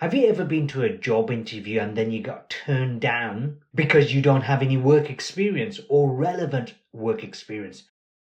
Have you ever been to a job interview and then you got turned down because you don't have any work experience or relevant work experience?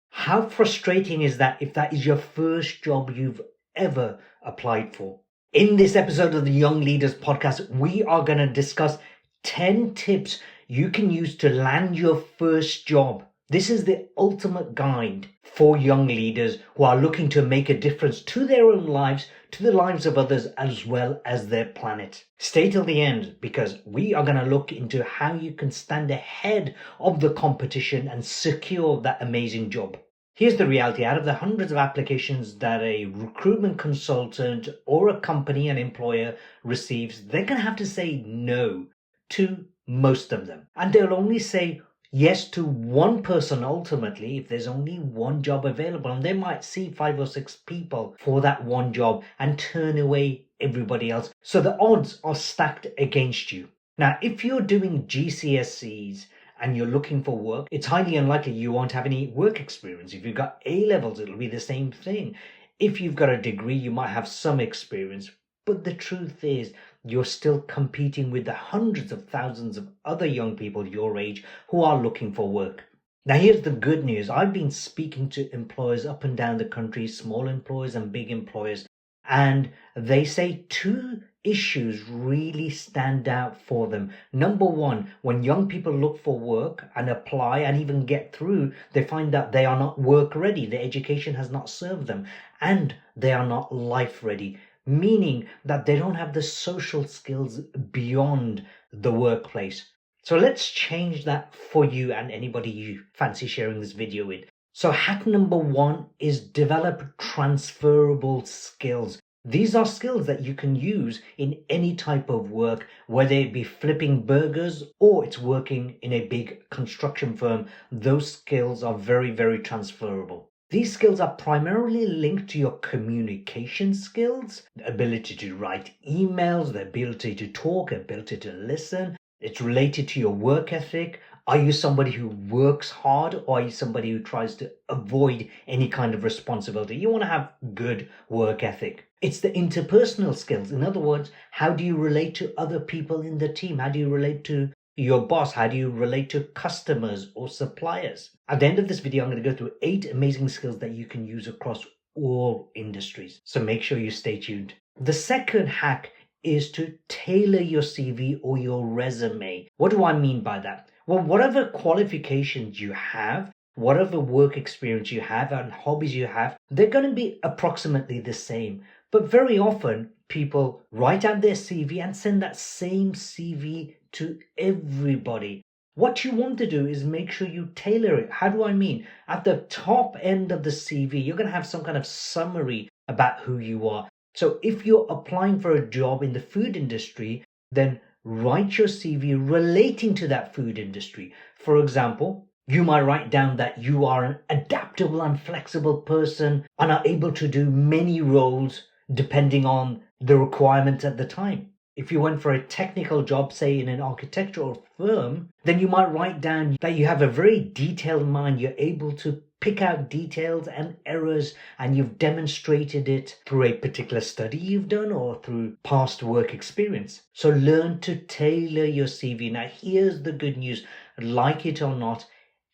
How frustrating is that if that is your first job you've ever applied for? In this episode of the Young Leaders podcast, we are going to discuss 10 tips you can use to land your first job. This is the ultimate guide for young leaders who are looking to make a difference to their own lives, to the lives of others, as well as their planet. Stay till the end because we are going to look into how you can stand ahead of the competition and secure that amazing job. Here's the reality. Out of the hundreds of applications that a recruitment consultant or a company, an employer receives, they're going to have to say no to most of them. And they'll only say yes to one person ultimately if there's only one job available, and they might see 5 or 6 people for that one job and turn away everybody else. So the odds are stacked against you. Now, if you're doing GCSEs and you're looking for work, it's highly unlikely you won't have any work experience. If you've got A levels, it'll be the same thing. If you've got a degree, you might have some experience. But the truth is, you're still competing with the hundreds of thousands of other young people your age who are looking for work. Now, here's the good news. I've been speaking to employers up and down the country, small employers and big employers, and they say 2 issues really stand out for them. Number one, when young people look for work and apply and even get through, they find that they are not work ready. Their education has not served them, and they are not life ready, meaning that they don't have the social skills beyond the workplace. So let's change that for you and anybody you fancy sharing this video with. So hack number 1 is develop transferable skills. These are skills that you can use in any type of work, whether it be flipping burgers or it's working in a big construction firm. Those skills are very, very transferable. These skills are primarily linked to your communication skills, the ability to write emails, the ability to talk, ability to listen. It's related to your work ethic. Are you somebody who works hard, or are you somebody who tries to avoid any kind of responsibility? You want to have good work ethic. It's the interpersonal skills. In other words, how do you relate to other people in the team? How do you relate to your boss? How do you relate to customers or suppliers? At the end of this video, I'm going to go through 8 amazing skills that you can use across all industries. So make sure you stay tuned. The second hack is to tailor your CV or your resume. What do I mean by that? Well, whatever qualifications you have, whatever work experience you have and hobbies you have, they're going to be approximately the same. But very often people write out their CV and send that same CV to everybody. What you want to do is make sure you tailor it. How do I mean? At the top end of the CV, you're going to have some kind of summary about who you are. So if you're applying for a job in the food industry, then write your CV relating to that food industry. For example, you might write down that you are an adaptable and flexible person and are able to do many roles depending on the requirements at the time. If you went for a technical job, say in an architectural firm, then you might write down that you have a very detailed mind. You're able to pick out details and errors, and you've demonstrated it through a particular study you've done or through past work experience. So learn to tailor your CV. Now, here's the good news. Like it or not,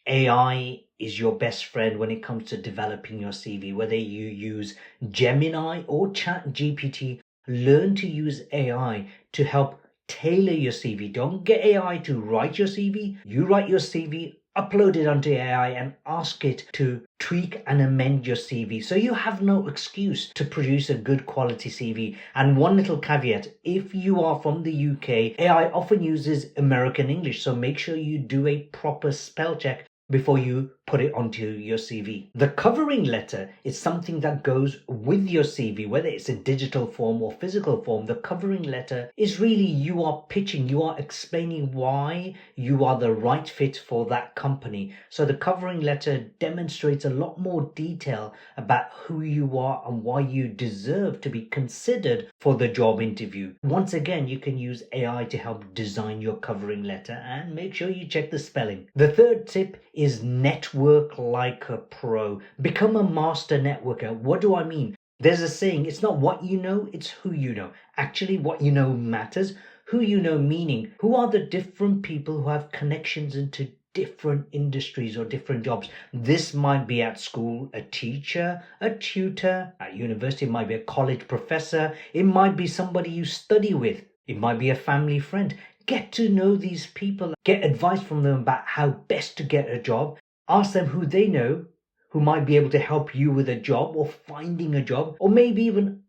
AI is your best friend when it comes to developing your CV. Whether you use Gemini or ChatGPT, learn to use AI to help tailor your CV. Don't get AI to write your CV. You write your CV, upload it onto AI and ask it to tweak and amend your CV. So you have no excuse to produce a good quality CV. And one little caveat, if you are from the UK, AI often uses American English. So make sure you do a proper spell check before you put it onto your CV. The covering letter is something that goes with your CV, whether it's a digital form or physical form. The covering letter is really you are pitching, you are explaining why you are the right fit for that company. So the covering letter demonstrates a lot more detail about who you are and why you deserve to be considered for the job interview. Once again, you can use AI to help design your covering letter and make sure you check the spelling. The third tip is network like a pro. Become a master networker. What do I mean? There's a saying, it's not what you know, it's who you know. Actually, what you know matters. Who you know meaning, who are the different people who have connections into different industries or different jobs. This might be at school, a teacher, a tutor. At university, it might be a college professor. It might be somebody you study with. It might be a family friend. Get to know these people. Get advice from them about how best to get a job. Ask them who they know who might be able to help you with a job or finding a job, or maybe even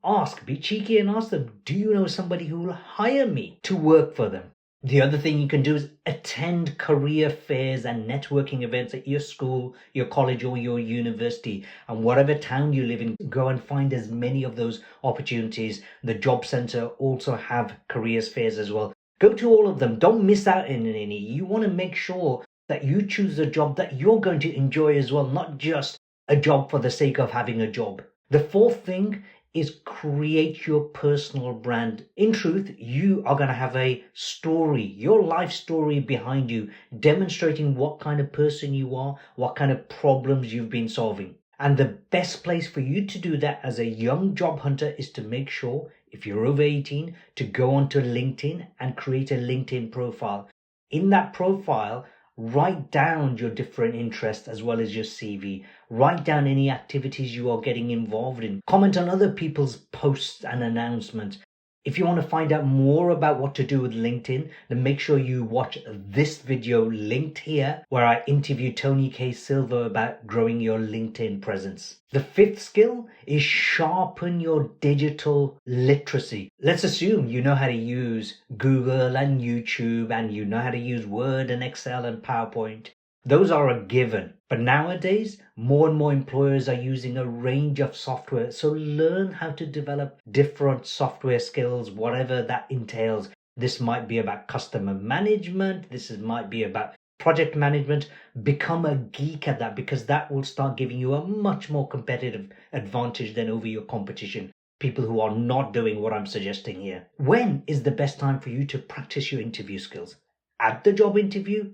be cheeky and ask them, do you know somebody who will hire me to work for them? The other thing you can do is attend career fairs and networking events at your school, your college, or your university. And whatever town you live in, go and find as many of those opportunities. The job center also have careers fairs as well. Go to all of them. Don't miss out on any. You want to make sure that you choose a job that you're going to enjoy as well, not just a job for the sake of having a job. The fourth thing is create your personal brand. In truth, you are going to have a story, your life story behind you, demonstrating what kind of person you are, what kind of problems you've been solving. And the best place for you to do that as a young job hunter is to make sure, if you're over 18, to go onto LinkedIn and create a LinkedIn profile. In that profile, write down your different interests as well as your CV. Write down any activities you are getting involved in. Comment on other people's posts and announcements. If you want to find out more about what to do with LinkedIn, then make sure you watch this video linked here where I interview Tony K. Silva about growing your LinkedIn presence. The fifth skill is sharpen your digital literacy. Let's assume you know how to use Google and YouTube and you know how to use Word and Excel and PowerPoint. Those are a given. But nowadays, more and more employers are using a range of software. So learn how to develop different software skills, whatever that entails. This might be about customer management. Might be about project management. Become a geek at that, because that will start giving you a much more competitive advantage than over your competition. People who are not doing what I'm suggesting here. When is the best time for you to practice your interview skills? At the job interview?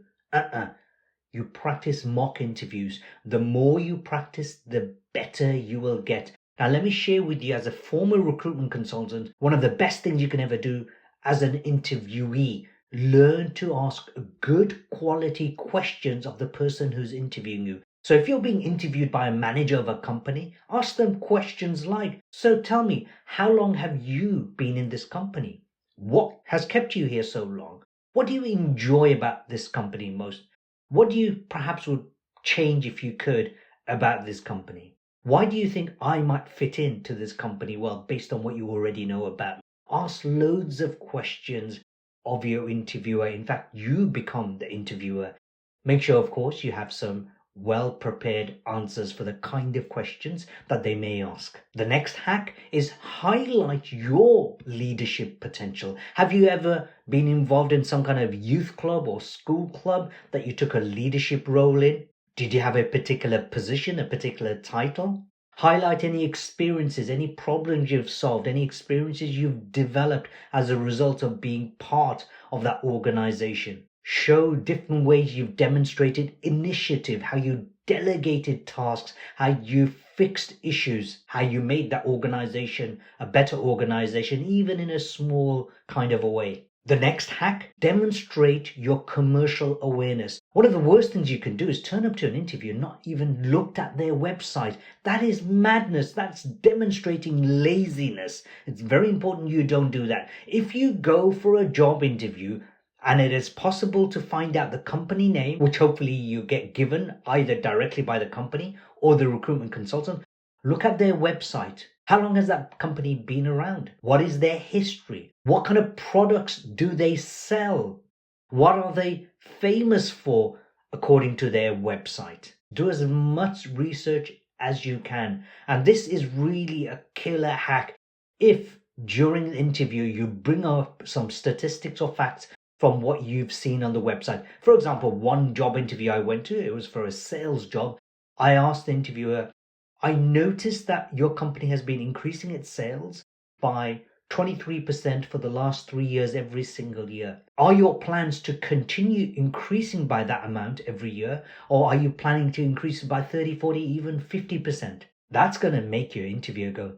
You practice mock interviews. The more you practice, the better you will get. Now, let me share with you, as a former recruitment consultant, one of the best things you can ever do as an interviewee. Learn to ask good quality questions of the person who's interviewing you. So if you're being interviewed by a manager of a company, ask them questions like, so tell me, how long have you been in this company? What has kept you here so long? What do you enjoy about this company most? What do you perhaps would change if you could about this company? Why do you think I might fit into this company well, based on what you already know about me? Ask loads of questions of your interviewer. In fact, you become the interviewer. Make sure, of course, you have some well-prepared answers for the kind of questions that they may ask. The next hack is highlight your leadership potential. Have you ever been involved in some kind of youth club or school club that you took a leadership role in? Did you have a particular position, a particular title? Highlight any experiences, any problems you've solved, any experiences you've developed as a result of being part of that organization. Show different ways you've demonstrated initiative, how you delegated tasks, how you fixed issues, how you made that organization a better organization, even in a small kind of a way. The next hack, demonstrate your commercial awareness. One of the worst things you can do is turn up to an interview and not even looked at their website. That is madness. That's demonstrating laziness. It's very important you don't do that. If you go for a job interview, and it is possible to find out the company name, which hopefully you get given either directly by the company or the recruitment consultant. Look at their website. How long has that company been around? What is their history? What kind of products do they sell? What are they famous for according to their website? Do as much research as you can. And this is really a killer hack. If during the interview you bring up some statistics or facts from what you've seen on the website. For example, one job interview I went to, it was for a sales job. I asked the interviewer, I noticed that your company has been increasing its sales by 23% for the last 3 years every single year. Are your plans to continue increasing by that amount every year? Or are you planning to increase it by 30, 40, even 50%? That's going to make your interviewer go,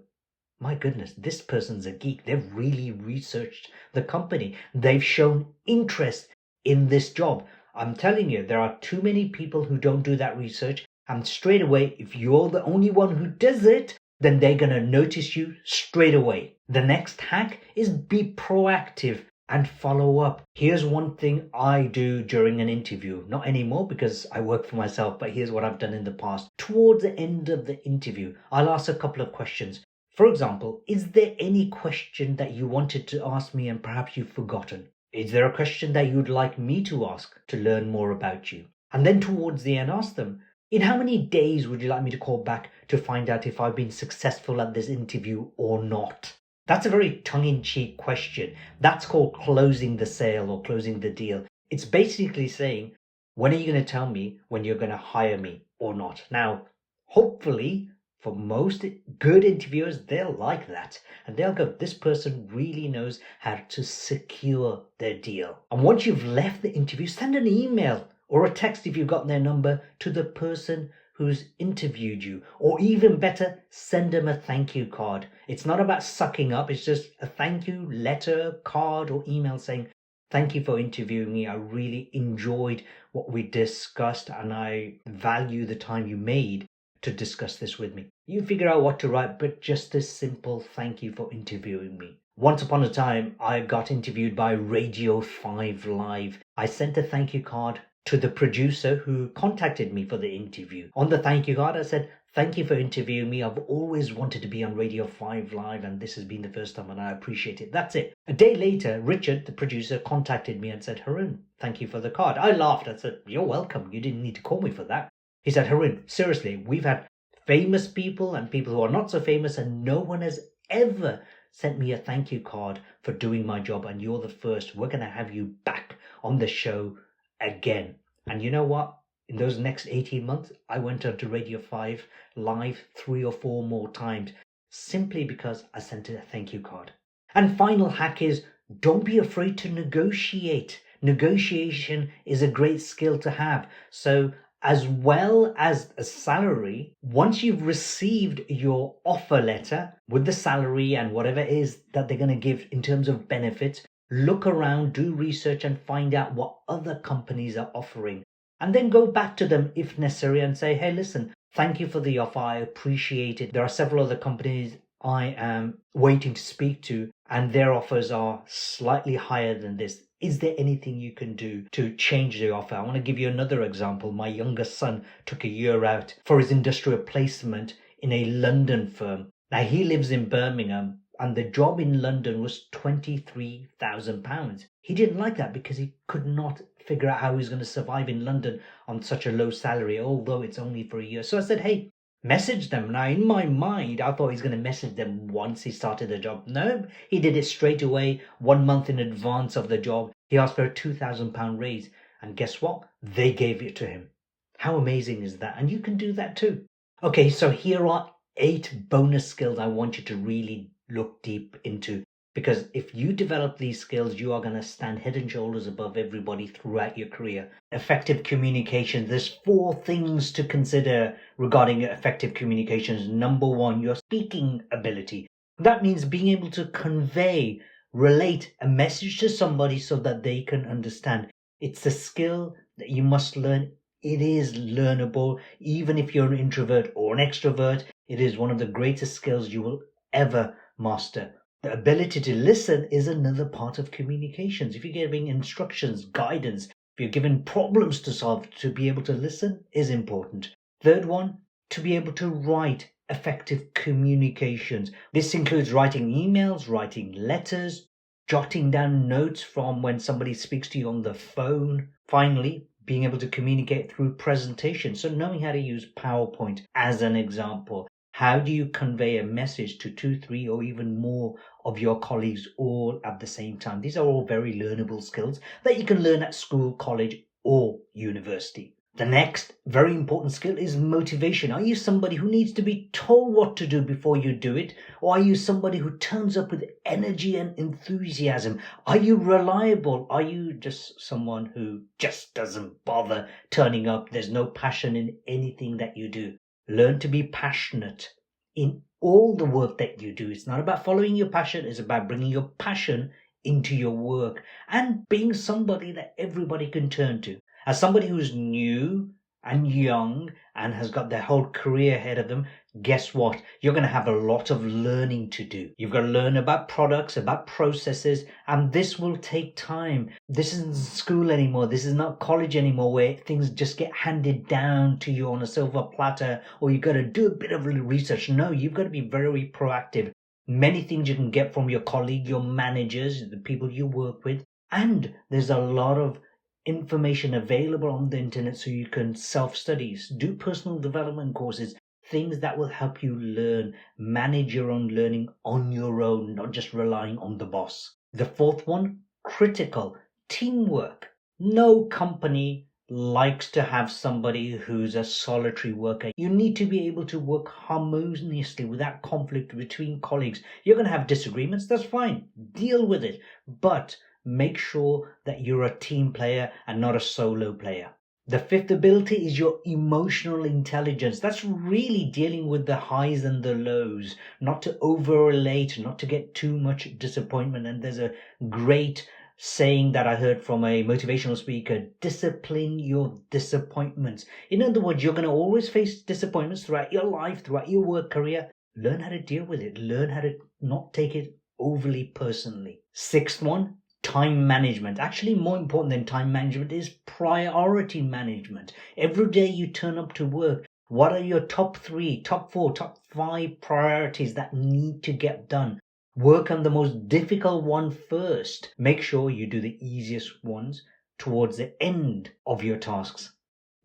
my goodness, this person's a geek. They've really researched the company. They've shown interest in this job. I'm telling you, there are too many people who don't do that research. And straight away, if you're the only one who does it, then they're going to notice you straight away. The next hack is be proactive and follow up. Here's one thing I do during an interview. Not anymore because I work for myself, but here's what I've done in the past. Towards the end of the interview, I'll ask a couple of questions. For example, is there any question that you wanted to ask me and perhaps you've forgotten? Is there a question that you'd like me to ask to learn more about you? And then towards the end, ask them, in how many days would you like me to call back to find out if I've been successful at this interview or not? That's a very tongue-in-cheek question. That's called closing the sale or closing the deal. It's basically saying, when are you going to tell me when you're going to hire me or not? Now, hopefully, for most good interviewers, they'll like that. And they'll go, this person really knows how to secure their deal. And once you've left the interview, send an email or a text if you've got their number to the person who's interviewed you. Or even better, send them a thank you card. It's not about sucking up. It's just a thank you letter, card, or email saying, thank you for interviewing me. I really enjoyed what we discussed and I value the time you made to discuss this with me. You figure out what to write, but just a simple thank you for interviewing me. Once upon a time, I got interviewed by Radio 5 Live. I sent a thank you card to the producer who contacted me for the interview. On the thank you card, I said, thank you for interviewing me. I've always wanted to be on Radio 5 Live and this has been the first time and I appreciate it. That's it. A day later, Richard, the producer, contacted me and said, Harun, thank you for the card. I laughed. I said, you're welcome. You didn't need to call me for that. He said, Harun, seriously, we've had famous people and people who are not so famous and no one has ever sent me a thank you card for doing my job and you're the first. We're going to have you back on the show again. And you know what? In those next 18 months, I went on to Radio 5 Live 3 or 4 more times simply because I sent a thank you card. And final hack is don't be afraid to negotiate. Negotiation is a great skill to have. So as well as a salary, once you've received your offer letter with the salary and whatever it is that they're going to give in terms of benefits, look around, do research and find out what other companies are offering. And then go back to them if necessary and say, hey, listen, thank you for the offer. I appreciate it. There are several other companies I am waiting to speak to and their offers are slightly higher than this. Is there anything you can do to change the offer? I want to give you another example. My youngest son took a year out for his industrial placement in a London firm. Now he lives in Birmingham and the job in London was £23,000. He didn't like that because he could not figure out how he was going to survive in London on such a low salary, although it's only for a year. So I said, hey, message them. Now, in my mind, I thought he was going to message them once he started the job. No, he did it straight away, 1 month in advance of the job. He asked for a £2,000 raise. And guess what? They gave it to him. How amazing is that? And you can do that too. Okay, so here are 8 bonus skills I want you to really look deep into. Because if you develop these skills, you are going to stand head and shoulders above everybody throughout your career. Effective communication. There's 4 things to consider regarding effective communications. Number 1, your speaking ability. That means being able to convey, relate a message to somebody so that they can understand. It's a skill that you must learn. It is learnable. Even if you're an introvert or an extrovert, it is one of the greatest skills you will ever master. The ability to listen is another part of communications. If you're giving instructions, guidance, if you're given problems to solve, to be able to listen is important. Third one, to be able to write effective communications. This includes writing emails, writing letters, jotting down notes from when somebody speaks to you on the phone. Finally, being able to communicate through presentation. So knowing how to use PowerPoint as an example. How do you convey a message to 2, 3, or even more of your colleagues all at the same time? These are all very learnable skills that you can learn at school, college, or university. The next very important skill is motivation. Are you somebody who needs to be told what to do before you do it? Or are you somebody who turns up with energy and enthusiasm? Are you reliable? Are you just someone who just doesn't bother turning up? There's no passion in anything that you do. Learn to be passionate in all the work that you do. It's not about following your passion, it's about bringing your passion into your work and being somebody that everybody can turn to. As somebody who's new and young and has got their whole career ahead of them, guess what? You're going to have a lot of learning to do. You've got to learn about products, about processes, and this will take time. This isn't school anymore. This is not college anymore where things just get handed down to you on a silver platter or you've got to do a bit of research. No, you've got to be very proactive. Many things you can get from your colleague, your managers, the people you work with, and there's a lot of information available on the internet so you can self-study, do personal development courses, things that will help you learn, manage your own learning on your own, not just relying on the boss. The fourth one, critical, teamwork. No company likes to have somebody who's a solitary worker. You need to be able to work harmoniously without conflict between colleagues. You're going to have disagreements, that's fine, deal with it, but make sure that you're a team player and not a solo player. The fifth ability is your emotional intelligence. That's really dealing with the highs and the lows, not to over-relate, not to get too much disappointment. And there's a great saying that I heard from a motivational speaker: discipline your disappointments. In other words, you're going to always face disappointments throughout your life, throughout your work career. Learn how to deal with it. Learn how to not take it overly personally. Sixth one, time management. Actually, more important than time management is priority management. Every day you turn up to work, what are your top 3, top 4, top 5 priorities that need to get done? Work on the most difficult one first. Make sure you do the easiest ones towards the end of your tasks.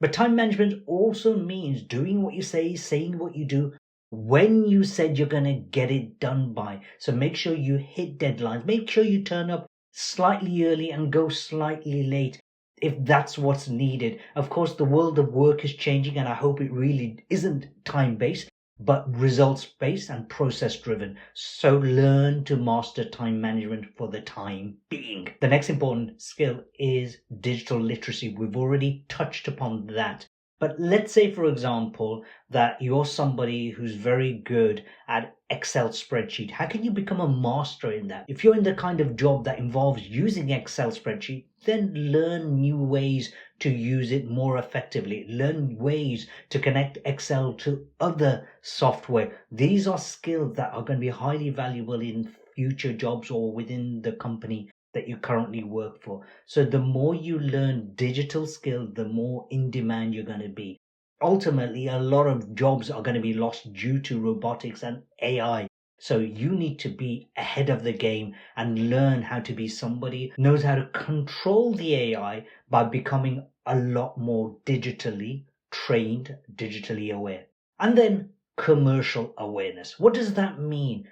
But time management also means doing what you say, saying what you do, when you said you're going to get it done by. So make sure you hit deadlines. Make sure you turn up slightly early and go slightly late if that's what's needed. Of course, the world of work is changing, and I hope it really isn't time-based, but results-based and process-driven. So learn to master time management for the time being. The next important skill is digital literacy. We've already touched upon that. But let's say, for example, that you're somebody who's very good at Excel spreadsheet. How can you become a master in that? If you're in the kind of job that involves using Excel spreadsheet, then learn new ways to use it more effectively. Learn ways to connect Excel to other software. These are skills that are going to be highly valuable in future jobs or within the company that you currently work for. So the more you learn digital skills, the more in demand you're going to be. Ultimately, a lot of jobs are going to be lost due to robotics and AI. So you need to be ahead of the game and learn how to be somebody who knows how to control the AI by becoming a lot more digitally trained, digitally aware. And then commercial awareness. What does that mean?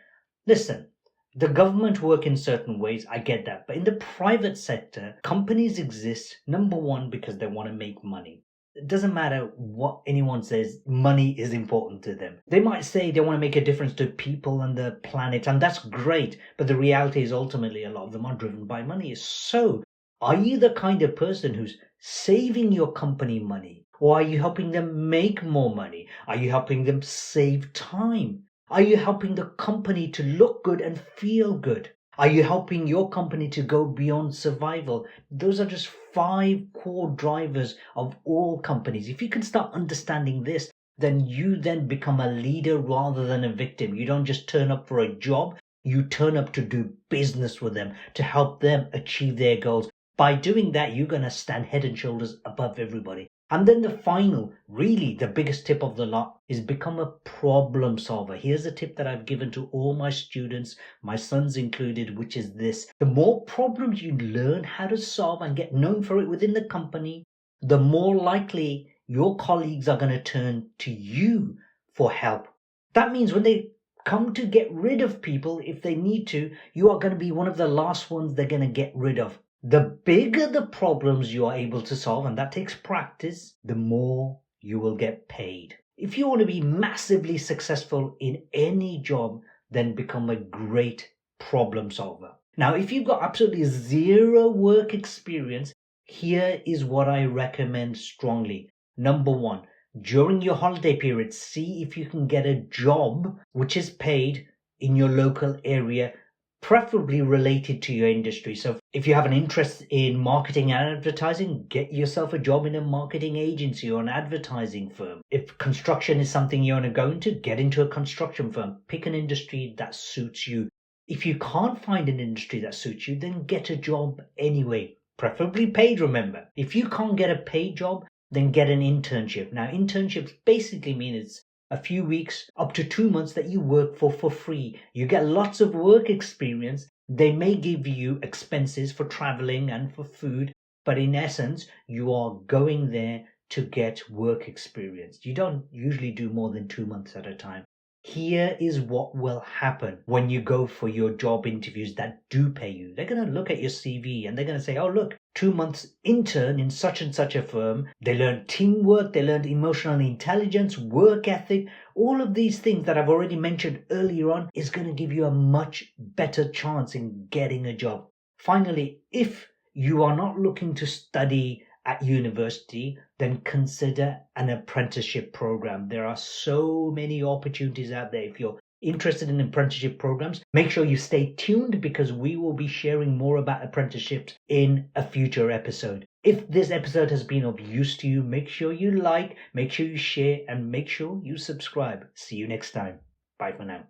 Listen, the government work in certain ways, I get that. But in the private sector, companies exist, number one, because they want to make money. It doesn't matter what anyone says, money is important to them. They might say they want to make a difference to people and the planet, and that's great. But the reality is ultimately a lot of them are driven by money. So, are you the kind of person who's saving your company money? Or are you helping them make more money? Are you helping them save time? Are you helping the company to look good and feel good? Are you helping your company to go beyond survival? Those are just 5 core drivers of all companies. If you can start understanding this, then you then become a leader rather than a victim. You don't just turn up for a job. You turn up to do business with them, to help them achieve their goals. By doing that, you're going to stand head and shoulders above everybody. And then the final, really the biggest tip of the lot, is become a problem solver. Here's a tip that I've given to all my students, my sons included, which is this. The more problems you learn how to solve and get known for it within the company, the more likely your colleagues are going to turn to you for help. That means when they come to get rid of people, if they need to, you are going to be one of the last ones they're going to get rid of. The bigger the problems you are able to solve, and that takes practice, the more you will get paid. If you want to be massively successful in any job, then become a great problem solver. Now, if you've got absolutely zero work experience, here is what I recommend strongly. Number one, During your holiday period, see if you can get a job which is paid in your local area, preferably related to your industry. So if you have an interest in marketing and advertising, get yourself a job in a marketing agency or an advertising firm. If construction is something you want to go into, get into a construction firm. Pick an industry that suits you. If you can't find an industry that suits you, then get a job anyway, preferably paid, remember. If you can't get a paid job, then get an internship. Now, internships basically mean it's a few weeks up to 2 months that you work for free. You get lots of work experience. They may give you expenses for traveling and for food, but in essence, you are going there to get work experience. You don't usually do more than 2 months at a time. Here is what will happen when you go for your job interviews that do pay you. They're going to look at your CV and they're going to say, oh, look, 2 months intern in such and such a firm. They learned teamwork, they learned emotional intelligence, work ethic. All of these things that I've already mentioned earlier on is going to give you a much better chance in getting a job. Finally, if you are not looking to study at university, then consider an apprenticeship program. There are so many opportunities out there. If you're interested in apprenticeship programs, make sure you stay tuned because we will be sharing more about apprenticeships in a future episode. If this episode has been of use to you, make sure you like, make sure you share, and make sure you subscribe. See you next time. Bye for now.